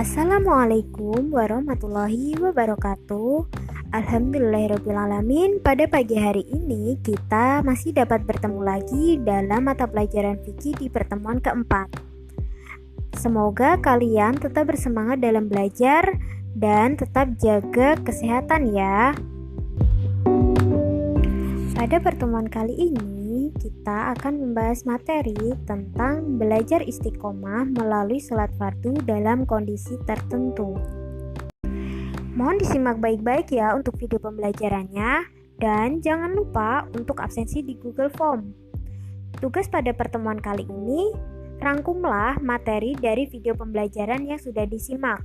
Assalamualaikum warahmatullahi wabarakatuh. Alhamdulillahirrabbilalamin. Pada pagi hari ini kita masih dapat bertemu lagi dalam mata pelajaran fikih di pertemuan keempat. Semoga kalian tetap bersemangat dalam belajar dan tetap jaga kesehatan ya. Pada pertemuan kali ini kita akan membahas materi tentang belajar istiqomah melalui sholat fardu dalam kondisi tertentu. Mohon disimak baik-baik ya untuk video pembelajarannya, dan jangan lupa untuk absensi di Google Form. Tugas pada pertemuan kali ini, rangkumlah materi dari video pembelajaran yang sudah disimak.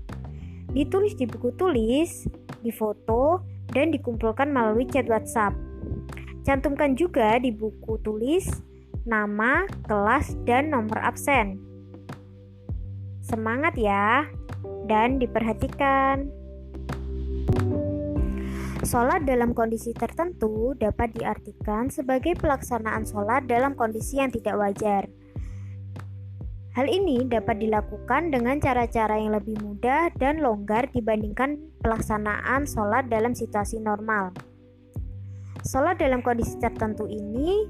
Ditulis di buku tulis, difoto, dan dikumpulkan melalui chat WhatsApp. Cantumkan juga di buku tulis nama, kelas, dan nomor absen. Semangat ya, dan diperhatikan. Sholat dalam kondisi tertentu dapat diartikan sebagai pelaksanaan sholat dalam kondisi yang tidak wajar. Hal ini dapat dilakukan dengan cara-cara yang lebih mudah dan longgar dibandingkan pelaksanaan sholat dalam situasi normal. Sholat dalam kondisi tertentu ini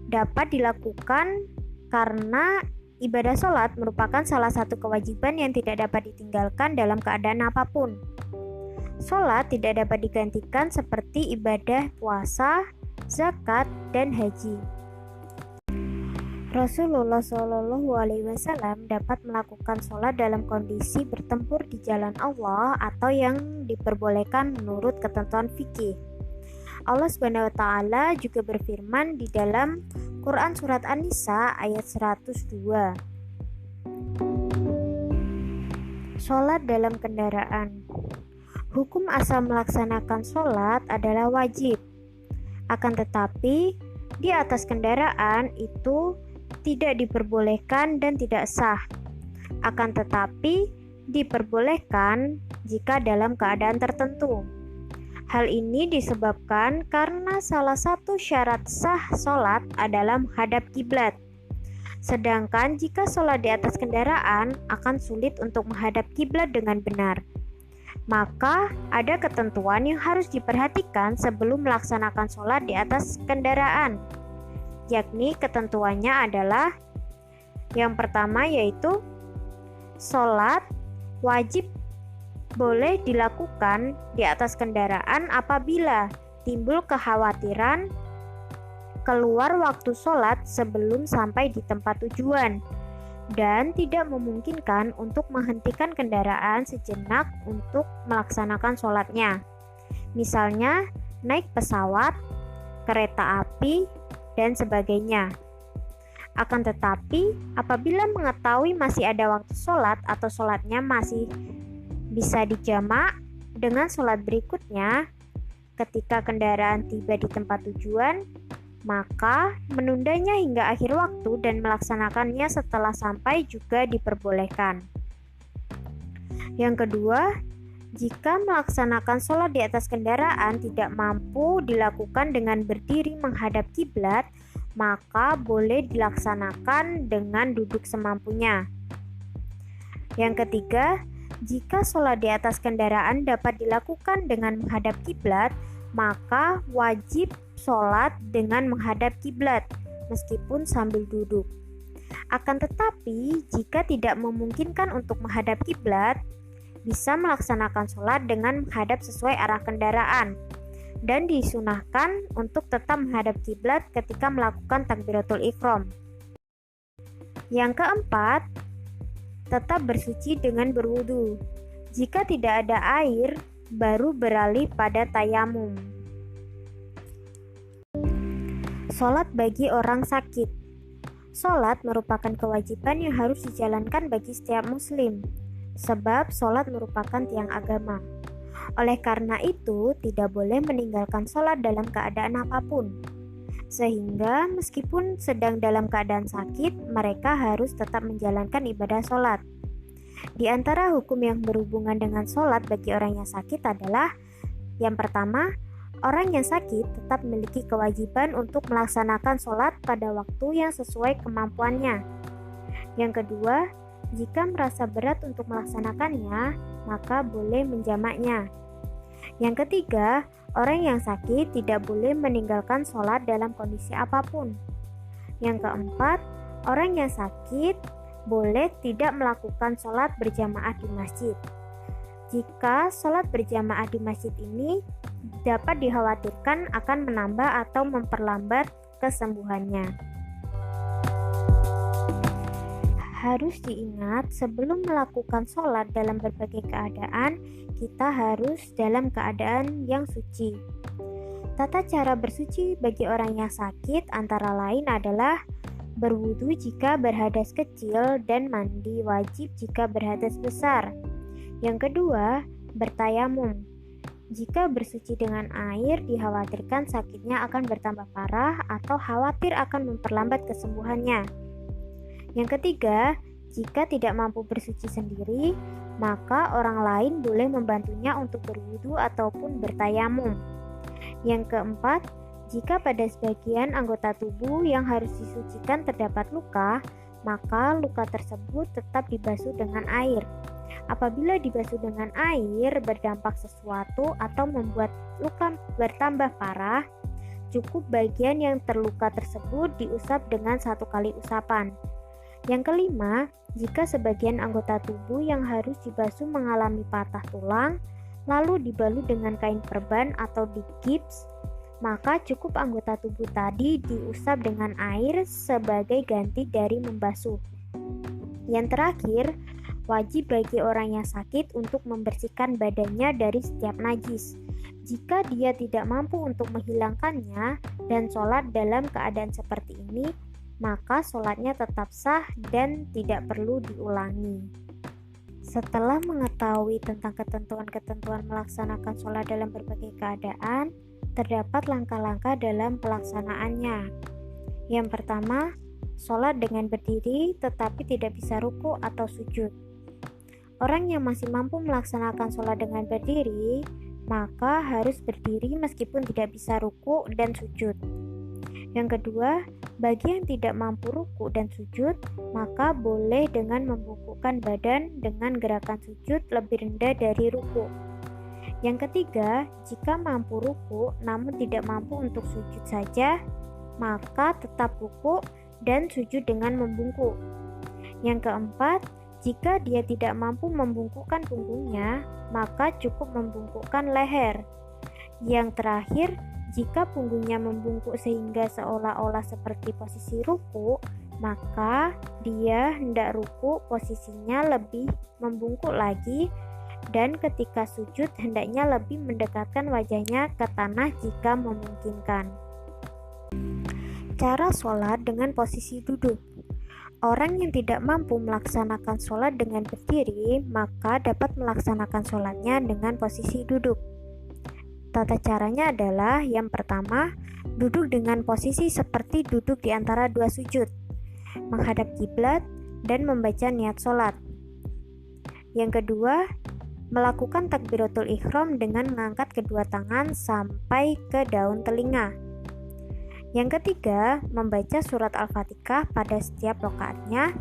dapat dilakukan karena ibadah sholat merupakan salah satu kewajiban yang tidak dapat ditinggalkan dalam keadaan apapun. Sholat tidak dapat digantikan seperti ibadah puasa, zakat, dan haji. Rasulullah SAW dapat melakukan sholat dalam kondisi bertempur di jalan Allah atau yang diperbolehkan menurut ketentuan fikih. Allah SWT juga berfirman di dalam Quran Surat An-Nisa ayat 102. Sholat dalam kendaraan. Hukum asal melaksanakan sholat adalah wajib. Akan tetapi, di atas kendaraan itu tidak diperbolehkan dan tidak sah. Akan tetapi, diperbolehkan jika dalam keadaan tertentu. Hal ini disebabkan karena salah satu syarat sah sholat adalah menghadap kiblat. Sedangkan jika sholat di atas kendaraan akan sulit untuk menghadap kiblat dengan benar. Maka ada ketentuan yang harus diperhatikan sebelum melaksanakan sholat di atas kendaraan. Yakni ketentuannya adalah yang pertama yaitu sholat wajib boleh dilakukan di atas kendaraan apabila timbul kekhawatiran keluar waktu sholat sebelum sampai di tempat tujuan dan tidak memungkinkan untuk menghentikan kendaraan sejenak untuk melaksanakan sholatnya. Misalnya naik pesawat, kereta api, dan sebagainya. Akan tetapi apabila mengetahui masih ada waktu sholat atau sholatnya masih bisa dijamak dengan sholat berikutnya ketika kendaraan tiba di tempat tujuan, maka menundanya hingga akhir waktu dan melaksanakannya setelah sampai juga diperbolehkan. Yang kedua, jika melaksanakan sholat di atas kendaraan tidak mampu dilakukan dengan berdiri menghadap kiblat, maka boleh dilaksanakan dengan duduk semampunya. Yang ketiga, jika sholat di atas kendaraan dapat dilakukan dengan menghadap kiblat, maka wajib sholat dengan menghadap kiblat meskipun sambil duduk. Akan tetapi, jika tidak memungkinkan untuk menghadap kiblat, bisa melaksanakan sholat dengan menghadap sesuai arah kendaraan dan disunahkan untuk tetap menghadap kiblat ketika melakukan takbiratul ihram. Yang keempat, tetap bersuci dengan berwudu. Jika tidak ada air, baru beralih pada tayamum. Sholat bagi orang sakit. Sholat merupakan kewajiban yang harus dijalankan bagi setiap muslim, sebab sholat merupakan tiang agama. Oleh karena itu, tidak boleh meninggalkan sholat dalam keadaan apapun. Sehingga meskipun sedang dalam keadaan sakit, mereka harus tetap menjalankan ibadah sholat. Di antara hukum yang berhubungan dengan sholat bagi orang yang sakit adalah yang pertama, orang yang sakit tetap memiliki kewajiban untuk melaksanakan sholat pada waktu yang sesuai kemampuannya. Yang kedua, Jika merasa berat untuk melaksanakannya, maka boleh menjamaknya. Yang ketiga, orang yang sakit tidak boleh meninggalkan sholat dalam kondisi apapun. Yang keempat, orang yang sakit boleh tidak melakukan sholat berjamaah di masjid. Jika sholat berjamaah di masjid ini dapat dikhawatirkan akan menambah atau memperlambat kesembuhannya. Harus diingat, sebelum melakukan sholat dalam berbagai keadaan, kita harus dalam keadaan yang suci. Tata cara bersuci bagi orang yang sakit antara lain adalah berwudu jika berhadas kecil dan mandi wajib jika berhadas besar. Yang kedua, bertayamum. Jika bersuci dengan air, dikhawatirkan sakitnya akan bertambah parah atau khawatir akan memperlambat kesembuhannya. Yang ketiga, jika tidak mampu bersuci sendiri, maka orang lain boleh membantunya untuk berwudu ataupun bertayamum. Yang keempat, jika pada sebagian anggota tubuh yang harus disucikan terdapat luka, maka luka tersebut tetap dibasuh dengan air. Apabila dibasuh dengan air berdampak sesuatu atau membuat luka bertambah parah, cukup bagian yang terluka tersebut diusap dengan 1 kali usapan. Yang kelima, jika sebagian anggota tubuh yang harus dibasuh mengalami patah tulang, lalu dibalut dengan kain perban atau digips, maka cukup anggota tubuh tadi diusap dengan air sebagai ganti dari membasuh. Yang terakhir, wajib bagi orang yang sakit untuk membersihkan badannya dari setiap najis. Jika dia tidak mampu untuk menghilangkannya dan sholat dalam keadaan seperti ini, maka sholatnya tetap sah dan tidak perlu diulangi. Setelah mengetahui tentang ketentuan-ketentuan melaksanakan sholat dalam berbagai keadaan, terdapat langkah-langkah dalam pelaksanaannya. Yang pertama, sholat dengan berdiri tetapi tidak bisa ruku atau sujud. Orang yang masih mampu melaksanakan sholat dengan berdiri, maka harus berdiri meskipun tidak bisa ruku dan sujud. Yang kedua, bagi yang tidak mampu ruku dan sujud, maka boleh dengan membungkukkan badan dengan gerakan sujud lebih rendah dari ruku. Yang ketiga, jika mampu ruku namun tidak mampu untuk sujud saja, maka tetap ruku dan sujud dengan membungkuk. Yang keempat, jika dia tidak mampu membungkukkan punggungnya, maka cukup membungkukkan leher. Yang terakhir, jika punggungnya membungkuk sehingga seolah-olah seperti posisi ruku, maka dia hendak ruku posisinya lebih membungkuk lagi, dan ketika sujud hendaknya lebih mendekatkan wajahnya ke tanah jika memungkinkan. Cara sholat dengan posisi duduk. Orang yang tidak mampu melaksanakan sholat dengan berdiri, maka dapat melaksanakan sholatnya dengan posisi duduk. Tata caranya adalah yang pertama, duduk dengan posisi seperti duduk di antara dua sujud, menghadap kiblat dan membaca niat sholat. Yang kedua, melakukan takbiratul ihram dengan mengangkat kedua tangan sampai ke daun telinga. Yang ketiga, membaca surat Al-Fatihah pada setiap rakaatnya.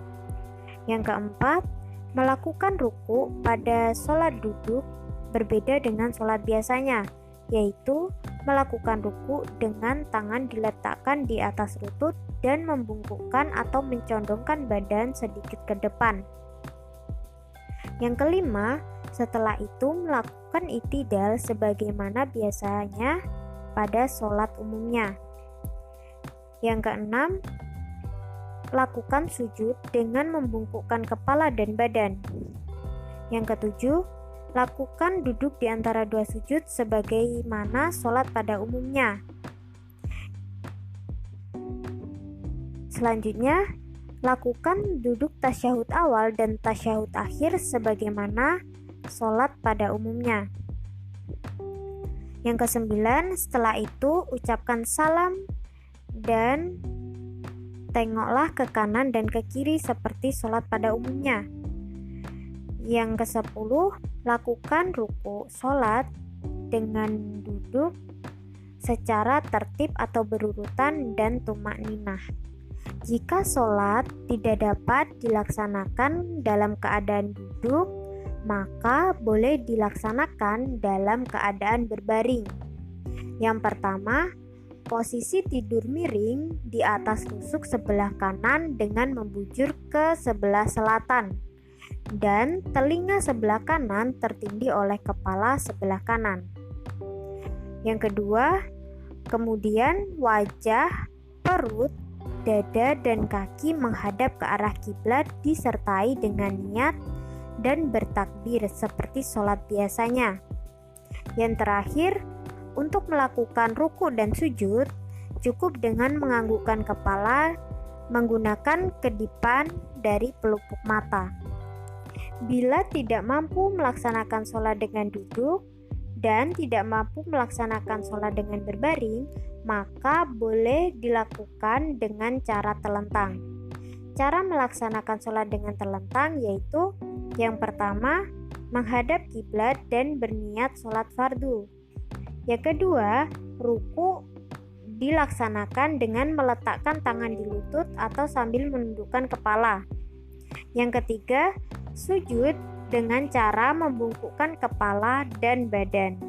Yang keempat, melakukan ruku pada sholat duduk berbeda dengan sholat biasanya, yaitu melakukan ruku dengan tangan diletakkan di atas lutut dan membungkukkan atau mencondongkan badan sedikit ke depan. Yang kelima, setelah itu melakukan i'tidal sebagaimana biasanya pada sholat umumnya. Yang keenam, lakukan sujud dengan membungkukkan kepala dan badan. Yang ketujuh, lakukan duduk di antara dua sujud sebagaimana sholat pada umumnya. Selanjutnya, lakukan duduk tasyahud awal dan tasyahud akhir sebagaimana sholat pada umumnya. Yang kesembilan, setelah itu ucapkan salam dan tengoklah ke kanan dan ke kiri seperti sholat pada umumnya. Yang ke-10, lakukan ruku sholat dengan duduk secara tertib atau berurutan dan tumak ninah. Jika sholat tidak dapat dilaksanakan dalam keadaan duduk, maka boleh dilaksanakan dalam keadaan berbaring. Yang pertama, posisi tidur miring di atas tusuk sebelah kanan dengan membujur ke sebelah selatan, dan telinga sebelah kanan tertindih oleh kepala sebelah kanan. Yang kedua, kemudian wajah, perut, dada, dan kaki menghadap ke arah kiblat disertai dengan niat dan bertakbir seperti sholat biasanya. Yang terakhir, untuk melakukan ruku dan sujud, cukup dengan menganggukkan kepala menggunakan kedipan dari pelupuk mata. Bila tidak mampu melaksanakan sholat dengan duduk dan tidak mampu melaksanakan sholat dengan berbaring, maka boleh dilakukan dengan cara telentang. Cara melaksanakan sholat dengan telentang yaitu yang pertama, menghadap kiblat dan berniat sholat fardu. Yang kedua, ruku dilaksanakan dengan meletakkan tangan di lutut atau sambil menundukkan kepala. Yang ketiga, sujud dengan cara membungkukkan kepala dan badan.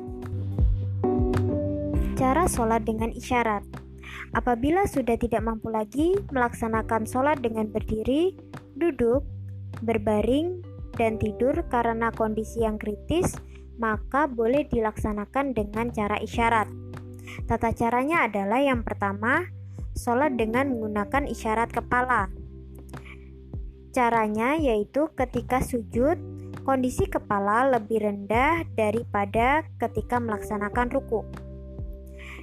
Cara sholat dengan isyarat. Apabila sudah tidak mampu lagi melaksanakan sholat dengan berdiri, duduk, berbaring, dan tidur karena kondisi yang kritis, maka boleh dilaksanakan dengan cara isyarat. Tata caranya adalah yang pertama, sholat dengan menggunakan isyarat kepala. Caranya yaitu ketika sujud, kondisi kepala lebih rendah daripada ketika melaksanakan ruku.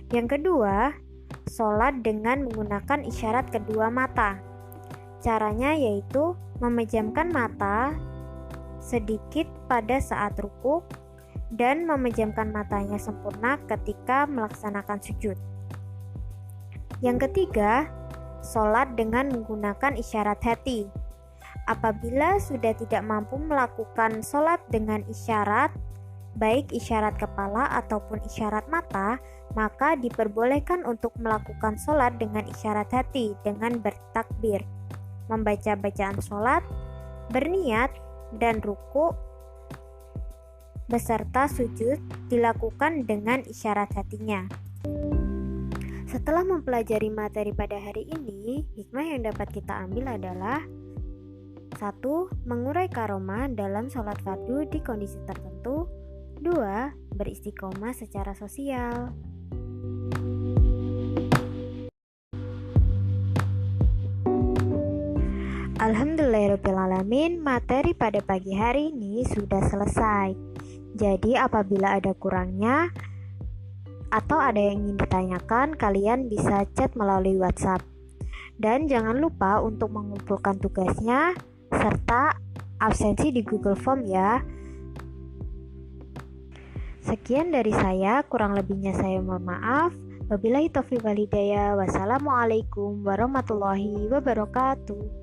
Yang kedua, sholat dengan menggunakan isyarat kedua mata. Caranya yaitu memejamkan mata sedikit pada saat ruku dan memejamkan matanya sempurna ketika melaksanakan sujud. Yang ketiga, sholat dengan menggunakan isyarat hati. Apabila sudah tidak mampu melakukan sholat dengan isyarat, baik isyarat kepala ataupun isyarat mata, maka diperbolehkan untuk melakukan sholat dengan isyarat hati dengan bertakbir, membaca bacaan sholat, berniat, dan ruku beserta sujud dilakukan dengan isyarat hatinya. Setelah mempelajari materi pada hari ini, hikmah yang dapat kita ambil adalah 1. Mengurai karomah dalam sholat fardu di kondisi tertentu. 2. Beristiqomah secara sosial. Alhamdulillahirrahmanirrahim, materi pada pagi hari ini sudah selesai. Jadi apabila ada kurangnya atau ada yang ingin ditanyakan, kalian bisa chat melalui WhatsApp. Dan jangan lupa untuk mengumpulkan tugasnya serta absensi di Google Form ya. Sekian dari saya, kurang lebihnya saya mohon maaf. Wabillahi taufiq wal hidayah. Wassalamualaikum warahmatullahi wabarakatuh.